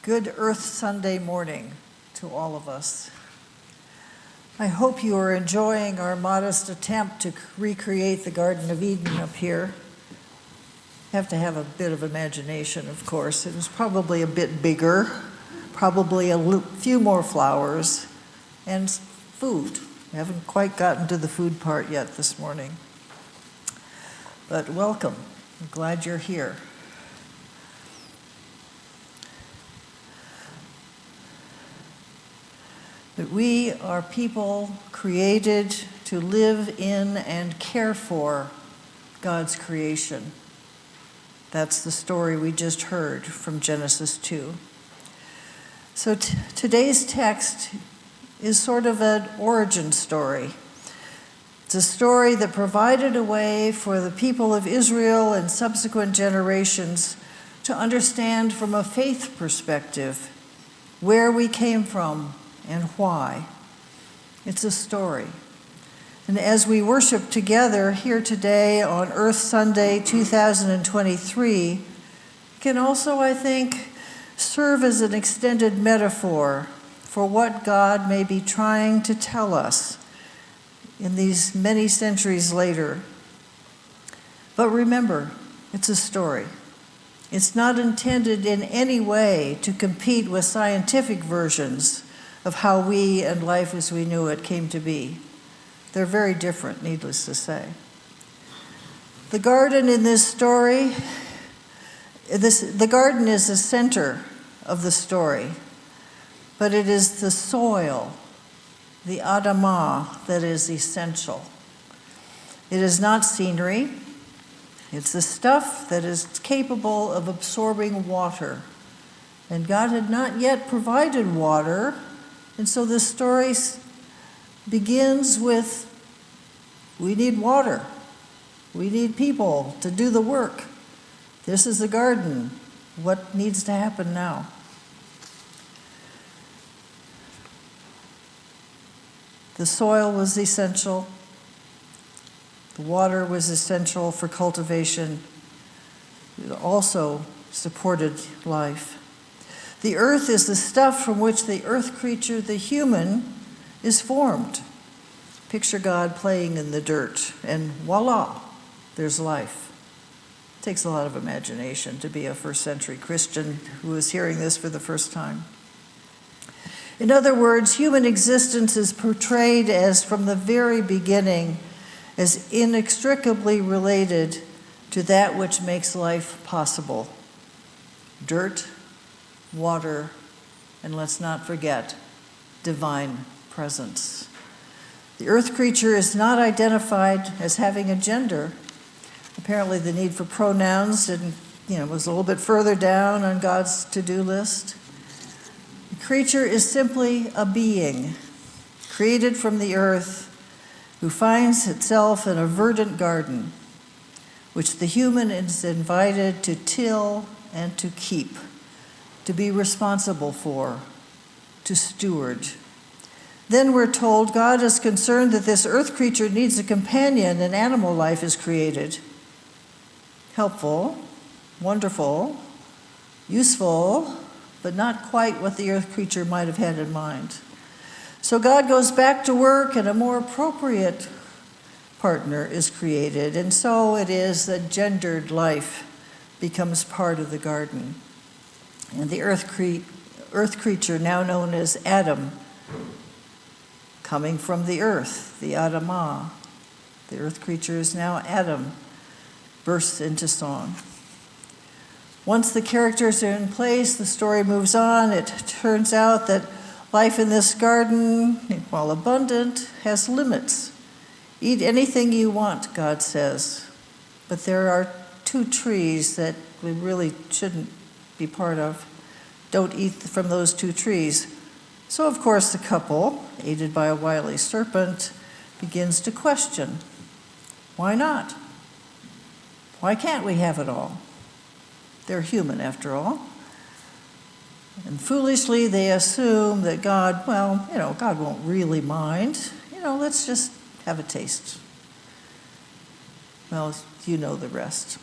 Good Earth Sunday morning to all of us. I hope you are enjoying our modest attempt to recreate the Garden of Eden up here. You have to have a bit of imagination, of course. It was probably a bit bigger, probably a few more flowers, and food. We haven't quite gotten to the food part yet this morning. But welcome. I'm glad you're here. That we are people created to live in and care for God's creation. That's the story we just heard from Genesis 2. So today's text is sort of an origin story. It's a story that provided a way for the people of Israel and subsequent generations to understand from a faith perspective where we came from and why. It's a story. And as we worship together here today on Earth Sunday 2023, it can also, I think, serve as an extended metaphor for what God may be trying to tell us in these many centuries later. But remember, it's a story. It's not intended in any way to compete with scientific versions of how we and life as we knew it came to be. They're very different, needless to say. The garden in this story, the garden is the center of the story, but it is the soil, the Adamah, that is essential. It is not scenery. It's the stuff that is capable of absorbing water. And God had not yet provided water. And so this story begins with, we need water. We need people to do the work. This is the garden. What needs to happen now? The soil was essential. The water was essential for cultivation. It also supported life. The earth is the stuff from which the earth creature, the human, is formed. Picture God playing in the dirt, and voila, there's life. It takes a lot of imagination to be a first century Christian who is hearing this for the first time. In other words, human existence is portrayed as, from the very beginning, as inextricably related to that which makes life possible. Dirt, water, and let's not forget, divine presence. The earth creature is not identified as having a gender. Apparently the need for pronouns was a little bit further down on God's to-do list. The creature is simply a being created from the earth who finds itself in a verdant garden, which the human is invited to till and to keep, to be responsible for, to steward. Then we're told God is concerned that this earth creature needs a companion, and animal life is created. Helpful, wonderful, useful, but not quite what the earth creature might have had in mind. So God goes back to work, and a more appropriate partner is created. And so it is that gendered life becomes part of the garden. And the earth creature, now known as Adam, coming from the earth, the Adamah, the earth creature is now Adam, bursts into song. Once the characters are in place, the story moves on. It turns out that life in this garden, while abundant, has limits. Eat anything you want, God says. But there are two trees that we really shouldn't be part of. Don't eat from those two trees. So, of course, the couple, aided by a wily serpent, begins to question, why not? Why can't we have it all? They're human, after all. And foolishly, they assume that God won't really mind. Let's just have a taste. Well, you know the rest.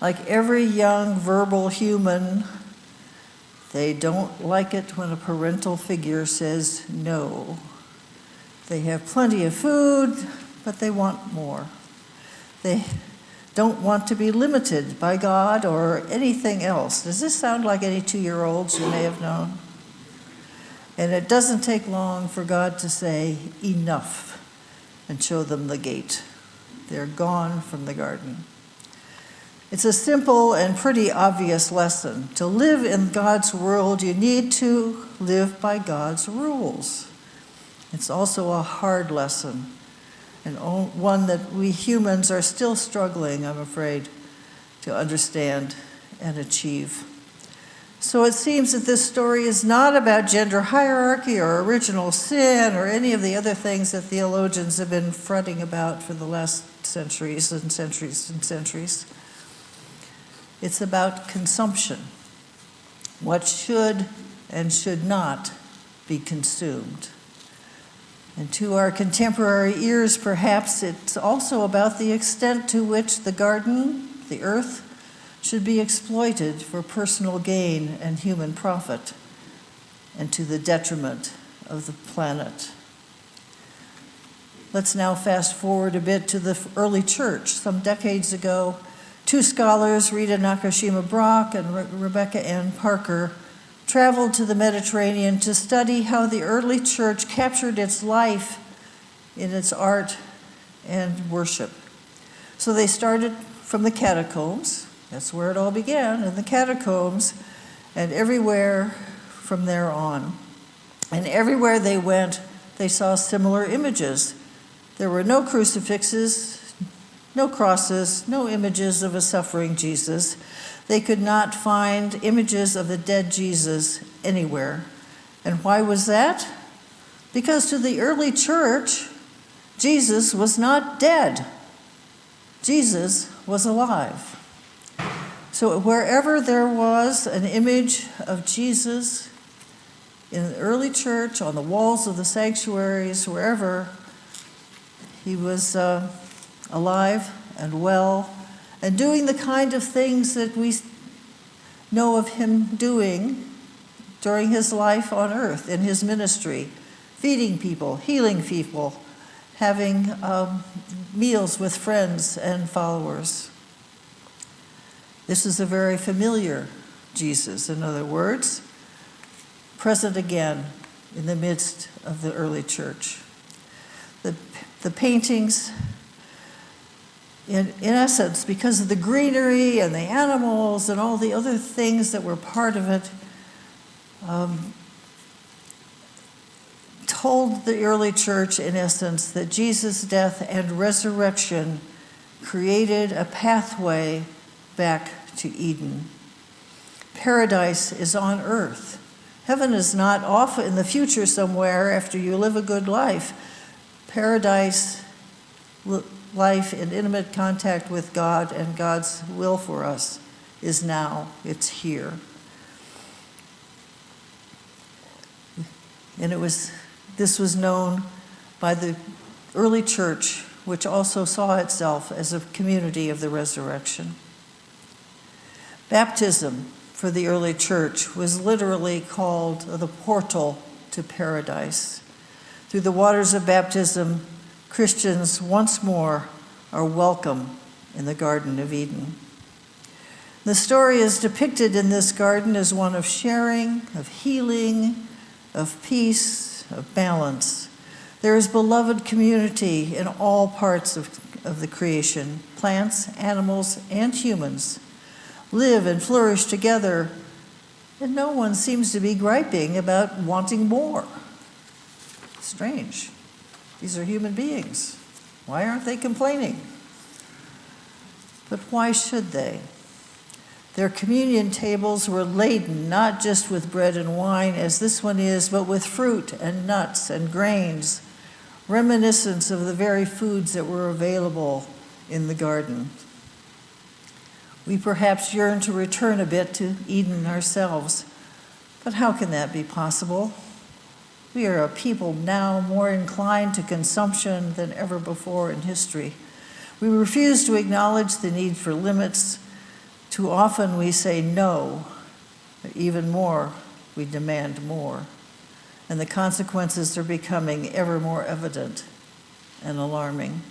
Like every young verbal human, They don't like it when a parental figure says no. They have plenty of food, but they want more. They don't want to be limited by God or anything else. Does this sound like any 2-year-olds you may have known? And it doesn't take long for God to say, enough, and show them the gate. They're gone from the garden. It's a simple and pretty obvious lesson. To live in God's world, you need to live by God's rules. It's also a hard lesson, and one that we humans are still struggling, I'm afraid, to understand and achieve. So it seems that this story is not about gender hierarchy or original sin or any of the other things that theologians have been fretting about for the last centuries and centuries and centuries. It's about consumption. What should and should not be consumed. And to our contemporary ears, perhaps it's also about the extent to which the garden, the earth, should be exploited for personal gain and human profit, and to the detriment of the planet. Let's now fast forward a bit to the early church. Some decades ago, 2 scholars, Rita Nakashima Brock and Rebecca Ann Parker, traveled to the Mediterranean to study how the early church captured its life in its art and worship. So they started from the catacombs. That's where it all began, in the catacombs, and everywhere from there on. And everywhere they went, they saw similar images. There were no crucifixes, no crosses, no images of a suffering Jesus. They could not find images of the dead Jesus anywhere. And why was that? Because to the early church, Jesus was not dead. Jesus was alive. So wherever there was an image of Jesus in the early church, on the walls of the sanctuaries, wherever, he was alive and well and doing the kind of things that we know of him doing during his life on earth, in his ministry, feeding people, healing people, having meals with friends and followers. This is a very familiar Jesus, in other words, present again in the midst of the early church. The paintings, in essence, because of the greenery and the animals and all the other things that were part of it, told the early church, in essence, that Jesus' death and resurrection created a pathway back to Eden. Paradise is on earth. Heaven is not off in the future somewhere after you live a good life. Paradise, life in intimate contact with God and God's will for us, is now. It's here. And this was known by the early church, which also saw itself as a community of the resurrection. Baptism for the early church was literally called the portal to paradise. Through the waters of baptism, Christians once more are welcome in the Garden of Eden. The story is depicted in this garden as one of sharing, of healing, of peace, of balance. There is beloved community in all parts of the creation. Plants, animals, and humans live and flourish together, and no one seems to be griping about wanting more. Strange. These are human beings. Why aren't they complaining? But why should they? Their communion tables were laden not just with bread and wine, as this one is, but with fruit and nuts and grains, reminiscence of the very foods that were available in the garden. We perhaps yearn to return a bit to Eden ourselves, but how can that be possible? We are a people now more inclined to consumption than ever before in history. We refuse to acknowledge the need for limits. Too often we say no, but even more, we demand more. And the consequences are becoming ever more evident and alarming.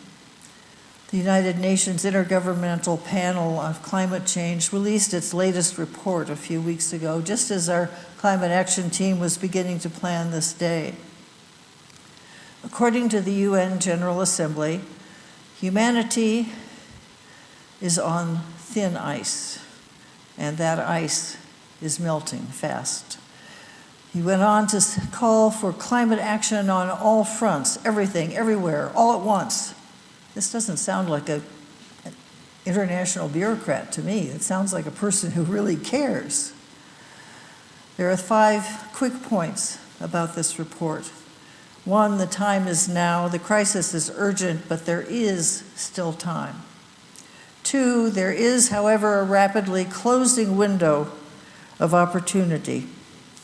The United Nations Intergovernmental Panel on Climate Change released its latest report a few weeks ago, just as our climate action team was beginning to plan this day. According to the UN General Assembly, humanity is on thin ice, and that ice is melting fast. He went on to call for climate action on all fronts, everything, everywhere, all at once. This doesn't sound like an international bureaucrat to me. It sounds like a person who really cares. There are 5 quick points about this report. 1, the time is now. The crisis is urgent, but there is still time. 2, there is, however, a rapidly closing window of opportunity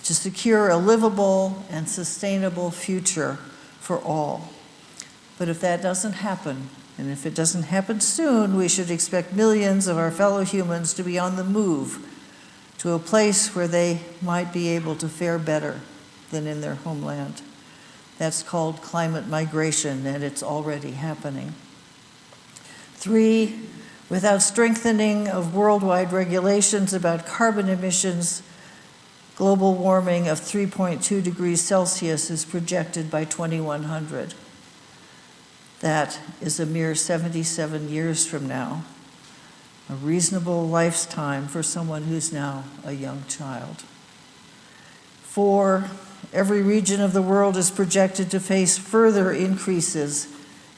to secure a livable and sustainable future for all. But if that doesn't happen, and if it doesn't happen soon, we should expect millions of our fellow humans to be on the move to a place where they might be able to fare better than in their homeland. That's called climate migration, and it's already happening. 3, without strengthening of worldwide regulations about carbon emissions, global warming of 3.2 degrees Celsius is projected by 2100. That is a mere 77 years from now, a reasonable lifetime for someone who's now a young child. 4, every region of the world is projected to face further increases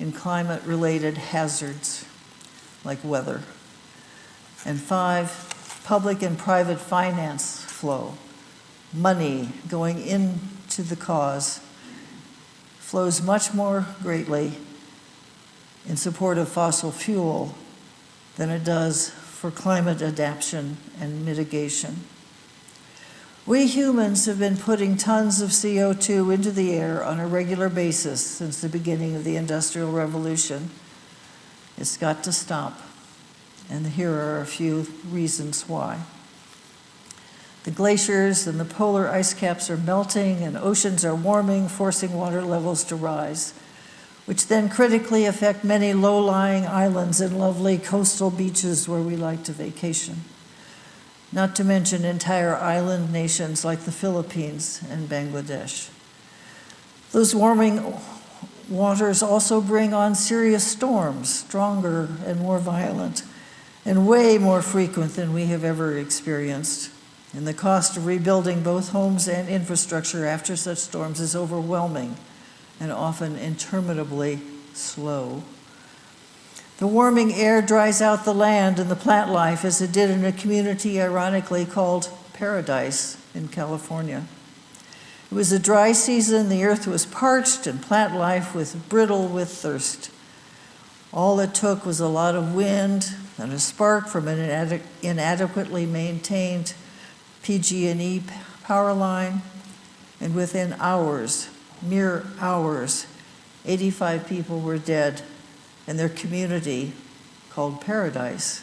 in climate-related hazards, like weather. And 5, public and private finance flow, money going into the cause, flows much more greatly in support of fossil fuel than it does for climate adaptation and mitigation. We humans have been putting tons of CO2 into the air on a regular basis since the beginning of the Industrial Revolution. It's got to stop, and here are a few reasons why. The glaciers and the polar ice caps are melting, and oceans are warming, forcing water levels to rise, which then critically affect many low-lying islands and lovely coastal beaches where we like to vacation. Not to mention entire island nations like the Philippines and Bangladesh. Those warming waters also bring on serious storms, stronger and more violent, and way more frequent than we have ever experienced. And the cost of rebuilding both homes and infrastructure after such storms is overwhelming and often interminably slow. The warming air dries out the land and the plant life, as it did in a community ironically called Paradise in California. It was a dry season, the earth was parched, and plant life was brittle with thirst. All it took was a lot of wind and a spark from an inadequately maintained PG&E power line, and within hours, mere hours, 85 people were dead, and their community, called Paradise,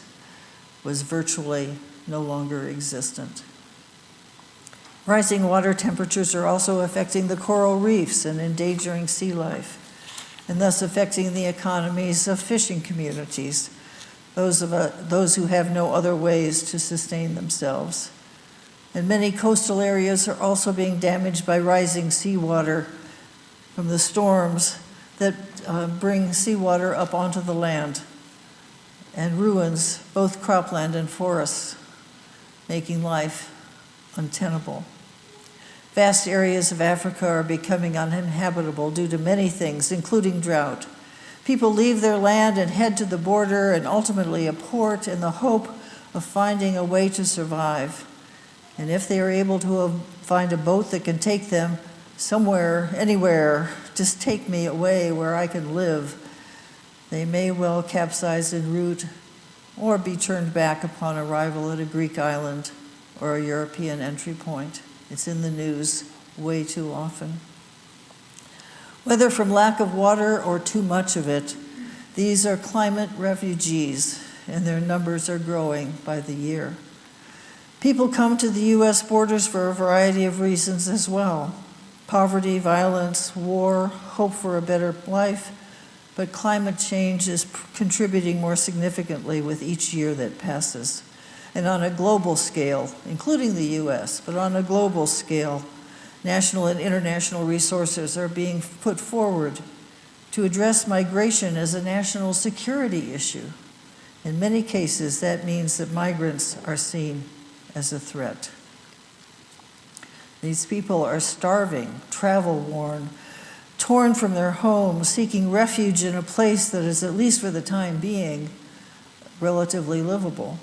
was virtually no longer existent. Rising water temperatures are also affecting the coral reefs and endangering sea life, and thus affecting the economies of fishing communities, those who have no other ways to sustain themselves. And many coastal areas are also being damaged by rising seawater from the storms that bring seawater up onto the land and ruins both cropland and forests, making life untenable. Vast areas of Africa are becoming uninhabitable due to many things, including drought. People leave their land and head to the border and ultimately a port in the hope of finding a way to survive. And if they are able to find a boat that can take them somewhere, anywhere, just take me away where I can live, they may well capsize en route or be turned back upon arrival at a Greek island or a European entry point. It's in the news way too often. Whether from lack of water or too much of it, these are climate refugees, and their numbers are growing by the year. People come to the U.S. borders for a variety of reasons as well. Poverty, violence, war, hope for a better life, but climate change is contributing more significantly with each year that passes. And on a global scale, including the U.S., but on a global scale, national and international resources are being put forward to address migration as a national security issue. In many cases, that means that migrants are seen as a threat. These people are starving, travel-worn, torn from their homes, seeking refuge in a place that is, at least for the time being, relatively livable.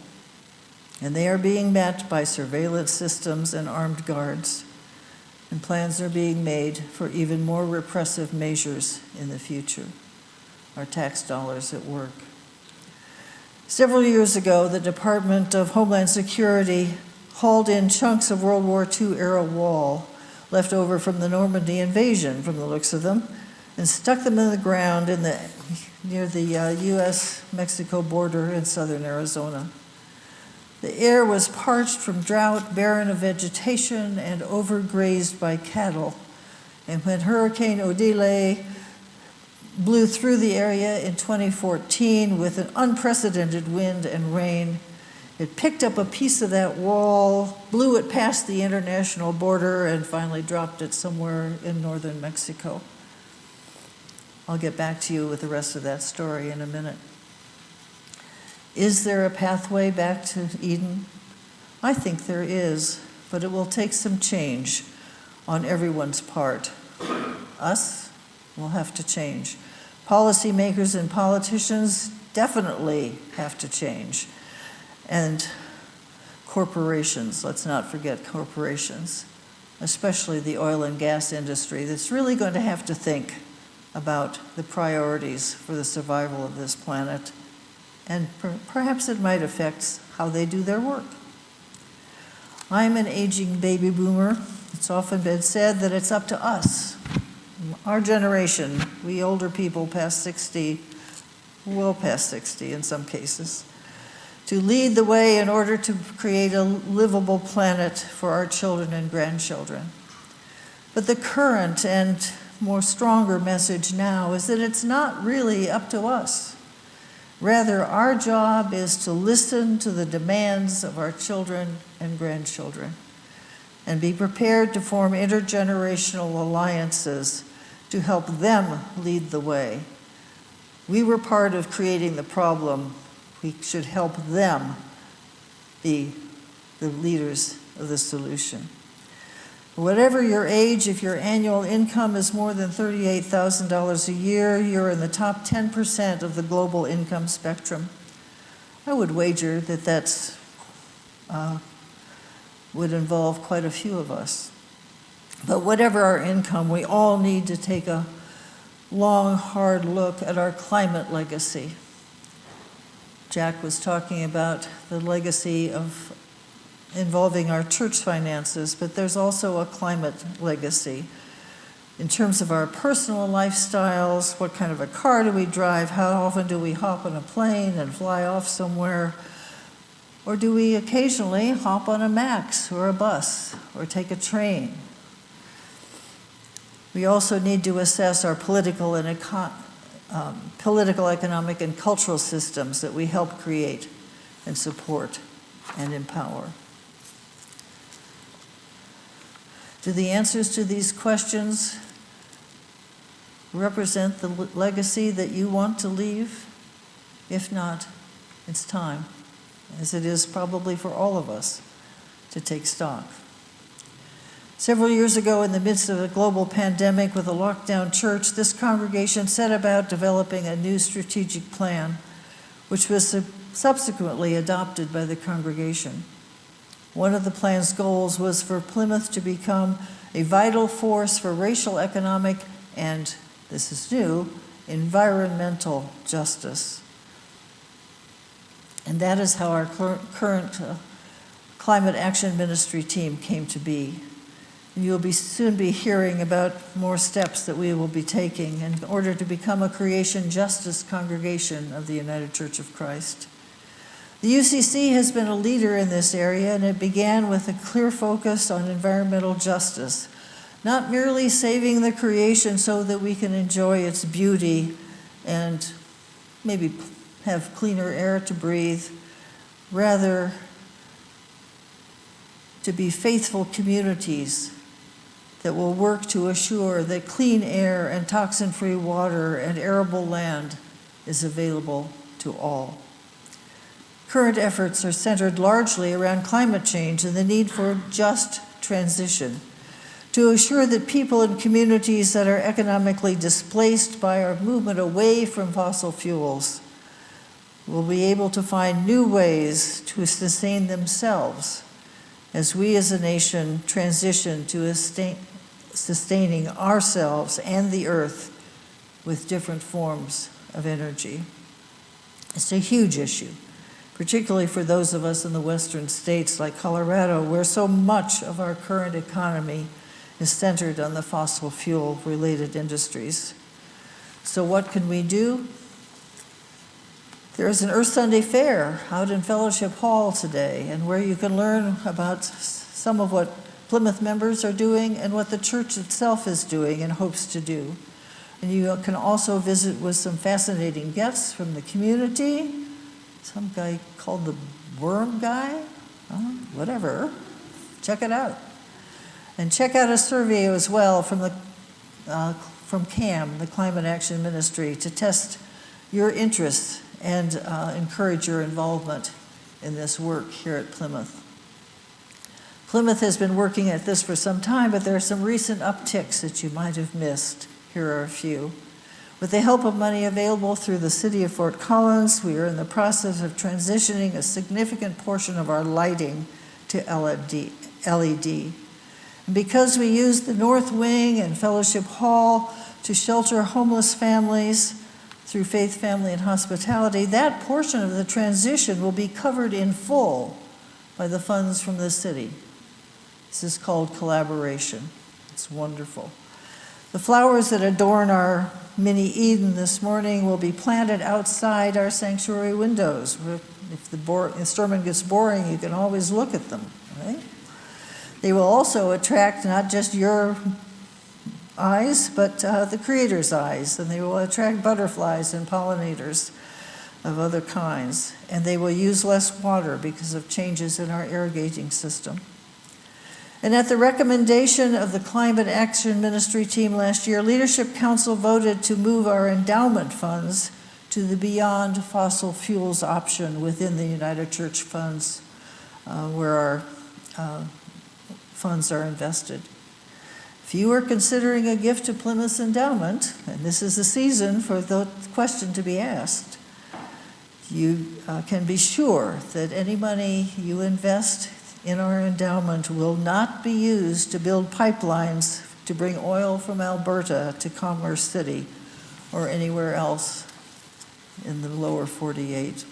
And they are being met by surveillance systems and armed guards. And plans are being made for even more repressive measures in the future. Our tax dollars at work. Several years ago, the Department of Homeland Security hauled in chunks of World War II-era wall left over from the Normandy invasion, from the looks of them, and stuck them in the ground near the U.S.-Mexico border in southern Arizona. The air was parched from drought, barren of vegetation, and overgrazed by cattle. And when Hurricane Odile blew through the area in 2014 with an unprecedented wind and rain, it picked up a piece of that wall, blew it past the international border, and finally dropped it somewhere in northern Mexico. I'll get back to you with the rest of that story in a minute. Is there a pathway back to Eden? I think there is, but it will take some change on everyone's part. Us will have to change. Policymakers and politicians definitely have to change. And corporations, let's not forget corporations, especially the oil and gas industry, that's really going to have to think about the priorities for the survival of this planet. And perhaps it might affect how they do their work. I'm an aging baby boomer. It's often been said that it's up to us, our generation, we older people past 60, well past 60 in some cases, to lead the way in order to create a livable planet for our children and grandchildren. But the current and more stronger message now is that it's not really up to us. Rather, our job is to listen to the demands of our children and grandchildren and be prepared to form intergenerational alliances to help them lead the way. We were part of creating the problem. We should help them be the leaders of the solution. Whatever your age, if your annual income is more than $38,000 a year, you're in the top 10% of the global income spectrum. I would wager that that's would involve quite a few of us. But whatever our income, we all need to take a long, hard look at our climate legacy. Jack was talking about the legacy of involving our church finances, but there's also a climate legacy in terms of our personal lifestyles. What kind of a car do we drive? How often do we hop on a plane and fly off somewhere? Or do we occasionally hop on a Max or a bus or take a train? We also need to assess our political, economic, and cultural systems that we help create and support and empower. Do the answers to these questions represent the legacy that you want to leave? If not, it's time, as it is probably for all of us, to take stock. Several years ago, in the midst of a global pandemic with a lockdown church, this congregation set about developing a new strategic plan, which was subsequently adopted by the congregation. One of the plan's goals was for Plymouth to become a vital force for racial, economic, and, this is new, environmental justice. And that is how our current Climate Action Ministry team came to be. And you'll soon be hearing about more steps that we will be taking in order to become a creation justice congregation of the United Church of Christ. The UCC has been a leader in this area, and it began with a clear focus on environmental justice, not merely saving the creation so that we can enjoy its beauty and maybe have cleaner air to breathe, rather to be faithful communities that will work to assure that clean air and toxin-free water and arable land is available to all. Current efforts are centered largely around climate change and the need for just transition to assure that people in communities that are economically displaced by our movement away from fossil fuels will be able to find new ways to sustain themselves as we as a nation transition to sustaining ourselves and the earth with different forms of energy. It's a huge issue, particularly for those of us in the western states like Colorado, where so much of our current economy is centered on the fossil fuel-related industries. So what can we do? There is an Earth Sunday Fair out in Fellowship Hall today, and where you can learn about some of what Plymouth members are doing and what the church itself is doing and hopes to do. And you can also visit with some fascinating guests from the community. Some guy called the Worm Guy, whatever. Check it out. And check out a survey as well from CAM, the Climate Action Ministry, to test your interests and encourage your involvement in this work here at Plymouth. Plymouth has been working at this for some time, but there are some recent upticks that you might have missed. Here are a few. With the help of money available through the City of Fort Collins, we are in the process of transitioning a significant portion of our lighting to LED. And because we use the North Wing and Fellowship Hall to shelter homeless families through Faith, Family, and Hospitality, that portion of the transition will be covered in full by the funds from the city. This is called collaboration. It's wonderful. The flowers that adorn our mini Eden this morning will be planted outside our sanctuary windows. If the sermon gets boring, you can always look at them, right? They will also attract not just your eyes, but the Creator's eyes, and they will attract butterflies and pollinators of other kinds, and they will use less water because of changes in our irrigating system. And at the recommendation of the Climate Action Ministry team last year, Leadership Council voted to move our endowment funds to the Beyond Fossil Fuels option within the United Church funds, where our funds are invested. If you are considering a gift to Plymouth's endowment, and this is the season for the question to be asked, you can be sure that any money you invest in our endowment will not be used to build pipelines to bring oil from Alberta to Commerce City or anywhere else in the lower 48.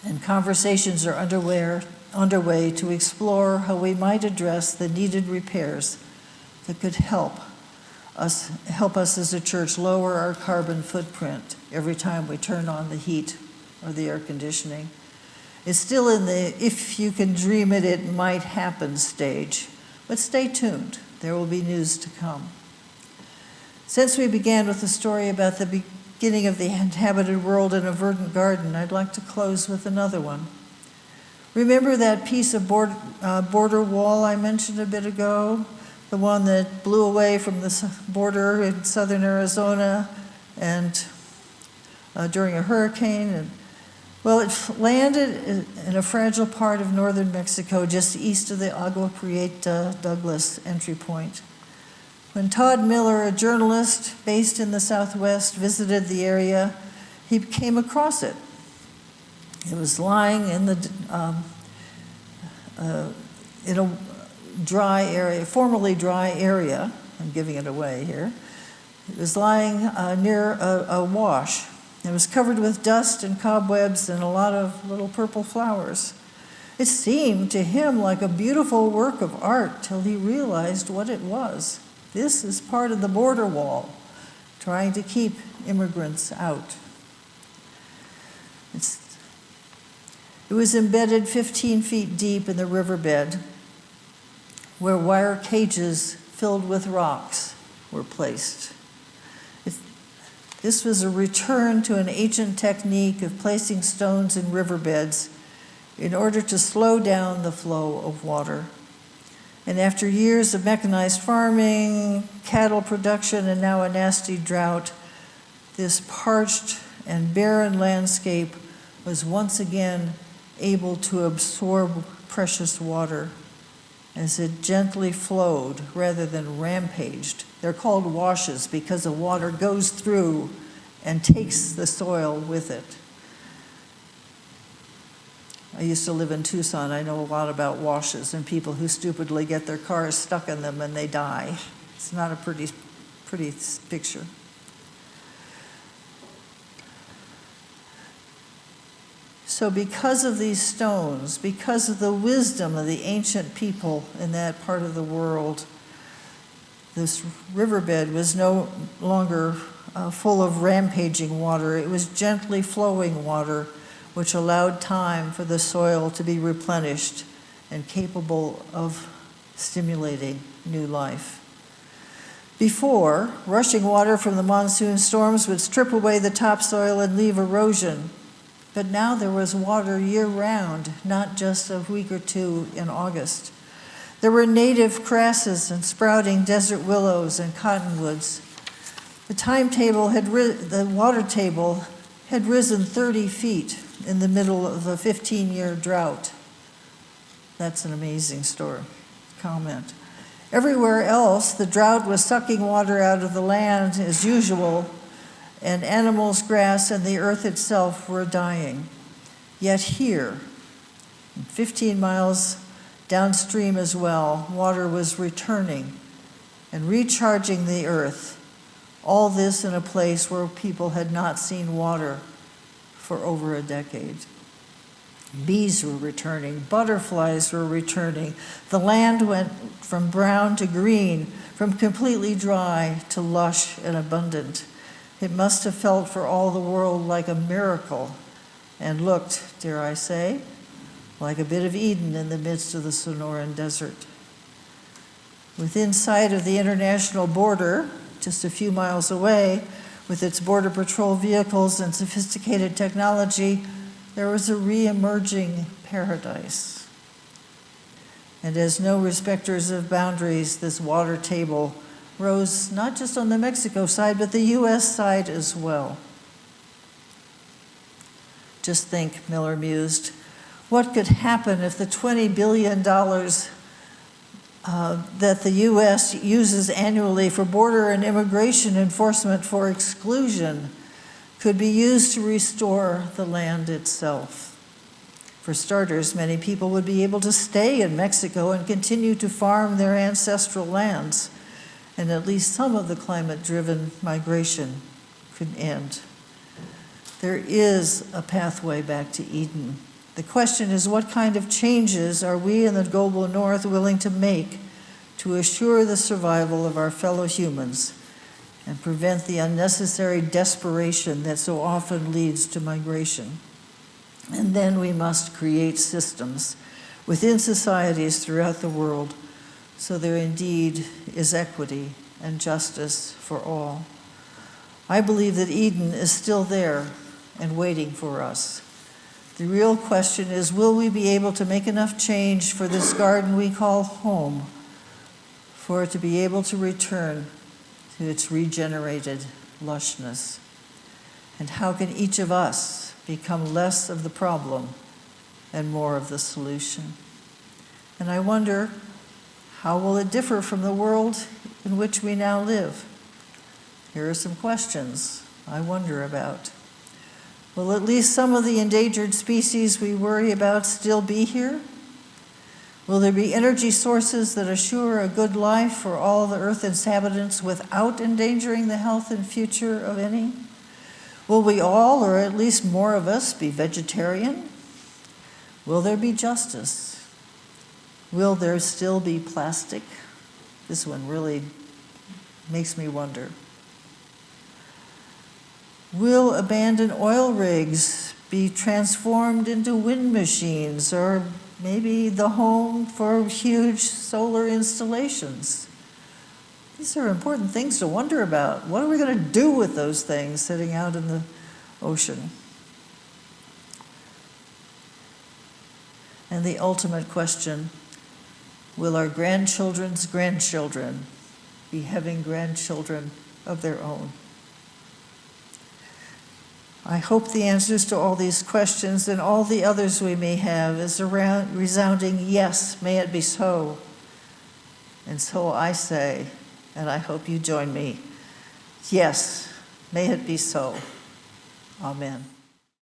And conversations are underway to explore how we might address the needed repairs that could help us as a church lower our carbon footprint every time we turn on the heat or the air conditioning. It's still in the if you can dream it, it might happen stage, but stay tuned. There will be news to come. Since we began with the story about the beginning of the inhabited world in a verdant garden, I'd like to close with another one. Remember that piece of border wall I mentioned a bit ago? The one that blew away from the border in southern Arizona and during a hurricane. Well, it landed in a fragile part of northern Mexico just east of the Agua Prieta Douglas entry point. When Todd Miller, a journalist based in the Southwest, visited the area, he came across it. It was lying in a dry area, formerly dry area. I'm giving it away here. It was lying near a wash. It was covered with dust and cobwebs and a lot of little purple flowers. It seemed to him like a beautiful work of art till he realized what it was. This is part of the border wall, trying to keep immigrants out. It was embedded 15 feet deep in the riverbed, where wire cages filled with rocks were placed. This was a return to an ancient technique of placing stones in riverbeds in order to slow down the flow of water. And after years of mechanized farming, cattle production, and now a nasty drought, this parched and barren landscape was once again able to absorb precious water as it gently flowed rather than rampaged. They're called washes because the water goes through and takes the soil with it. I used to live in Tucson. I know a lot about washes and people who stupidly get their cars stuck in them and they die. It's not a pretty picture. So because of these stones, because of the wisdom of the ancient people in that part of the world, this riverbed was no longer full of rampaging water. It was gently flowing water, which allowed time for the soil to be replenished and capable of stimulating new life. Before, rushing water from the monsoon storms would strip away the topsoil and leave erosion. But now there was water year-round, not just a week or two in August. There were native grasses and sprouting desert willows and cottonwoods. The water table had risen 30 feet in the middle of a 15-year drought. That's an amazing comment. Everywhere else, the drought was sucking water out of the land as usual, and animals, grass, and the earth itself were dying. Yet here, 15 miles downstream as well, water was returning and recharging the earth. All this in a place where people had not seen water for over a decade. Bees were returning, butterflies were returning. The land went from brown to green, from completely dry to lush and abundant. It must have felt for all the world like a miracle and looked, dare I say, like a bit of Eden in the midst of the Sonoran Desert. Within sight of the international border, just a few miles away, with its border patrol vehicles and sophisticated technology, there was a re-emerging paradise. And as no respecters of boundaries, this water table rose not just on the Mexico side, but the U.S. side as well. Just think, Miller mused, what could happen if the $20 billion that the U.S. uses annually for border and immigration enforcement for exclusion could be used to restore the land itself? For starters, many people would be able to stay in Mexico and continue to farm their ancestral lands, and at least some of the climate-driven migration could end. There is a pathway back to Eden. The question is, what kind of changes are we in the global North willing to make to assure the survival of our fellow humans and prevent the unnecessary desperation that so often leads to migration? And then we must create systems within societies throughout the world so there indeed is equity and justice for all. I believe that Eden is still there and waiting for us. The real question is, will we be able to make enough change for this garden we call home, for it to be able to return to its regenerated lushness? And how can each of us become less of the problem and more of the solution? And I wonder, how will it differ from the world in which we now live? Here are some questions I wonder about. Will at least some of the endangered species we worry about still be here? Will there be energy sources that assure a good life for all the Earth's inhabitants without endangering the health and future of any? Will we all, or at least more of us, be vegetarian? Will there be justice? Will there still be plastic? This one really makes me wonder. Will abandoned oil rigs be transformed into wind machines, or maybe the home for huge solar installations. These are important things to wonder about. What are we going to do with those things sitting out in the ocean? And the ultimate question, will our grandchildren's grandchildren be having grandchildren of their own? I hope the answers to all these questions and all the others we may have is a resounding yes, may it be so. And so I say, and I hope you join me, yes, may it be so. Amen.